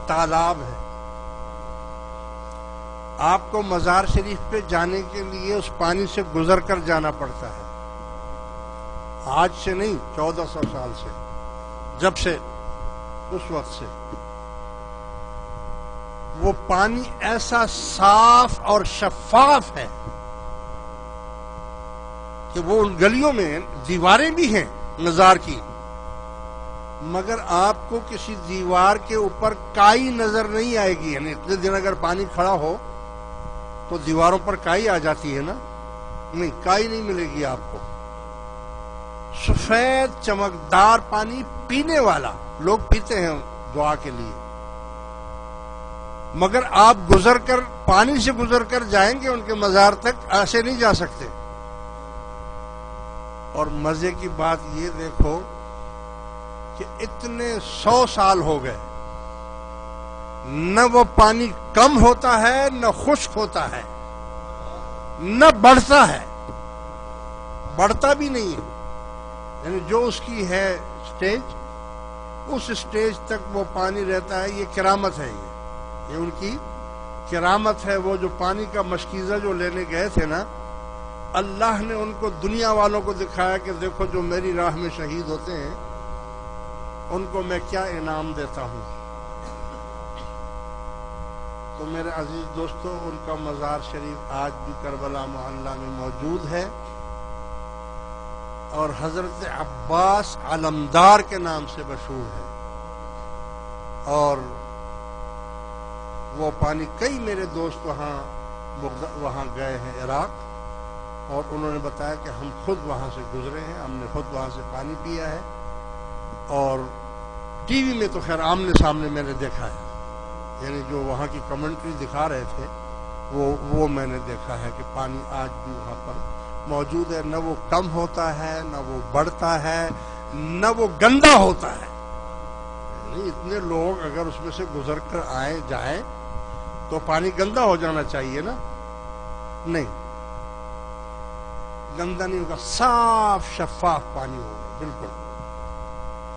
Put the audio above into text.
تالاب ہے. آپ کو مزار شریف پہ جانے کے لیے اس پانی سے گزر کر جانا پڑتا ہے. آج سے نہیں، 1400 سال سے، جب سے اس وقت سے وہ پانی ایسا صاف اور شفاف ہے کہ وہ ان گلیوں میں دیواریں بھی ہیں مزار کی، مگر آپ کو کسی دیوار کے اوپر کائی نظر نہیں آئے گی. یعنی اتنے دن اگر پانی کھڑا ہو تو دیواروں پر کائی آ جاتی ہے نا، نہیں، کائی نہیں ملے گی آپ کو. سفید چمکدار پانی پینے والا، لوگ پیتے ہیں دعا کے لیے، مگر آپ گزر کر، پانی سے گزر کر جائیں گے ان کے مزار تک، ایسے نہیں جا سکتے. اور مزے کی بات یہ دیکھو کہ اتنے 100 سال ہو گئے، نہ وہ پانی کم ہوتا ہے نہ خشک ہوتا ہے، نہ بڑھتا ہے، بڑھتا بھی نہیں ہے. یعنی جو اس کی ہے سٹیج، اس سٹیج تک وہ پانی رہتا ہے. یہ کرامت ہے، یہ ان کی کرامت ہے. وہ جو پانی کا مشکیزہ جو لینے گئے تھے نا، اللہ نے ان کو دنیا والوں کو دکھایا کہ دیکھو جو میری راہ میں شہید ہوتے ہیں ان کو میں کیا انعام دیتا ہوں. تو میرے عزیز دوستو، ان کا مزار شریف آج بھی کربلا محلہ میں موجود ہے، اور حضرت عباس علمدار کے نام سے مشہور ہے. اور وہ پانی، کئی میرے دوست وہاں گئے ہیں عراق، اور انہوں نے بتایا کہ ہم خود وہاں سے گزرے ہیں، ہم نے خود وہاں سے پانی پیا ہے. اور ٹی وی میں تو خیر آمنے سامنے میں نے دیکھا ہے، یعنی جو وہاں کی کمنٹری دکھا رہے تھے وہ میں نے دیکھا ہے کہ پانی آج بھی وہاں پر موجود ہے. نہ وہ کم ہوتا ہے، نہ وہ بڑھتا ہے، نہ وہ گندا ہوتا ہے. یعنی اتنے لوگ اگر اس میں سے گزر کر آئے جائیں تو پانی گندا ہو جانا چاہیے نا، نہیں، گندا نہیں ہوگا، صاف شفاف پانی ہوگا بالکل.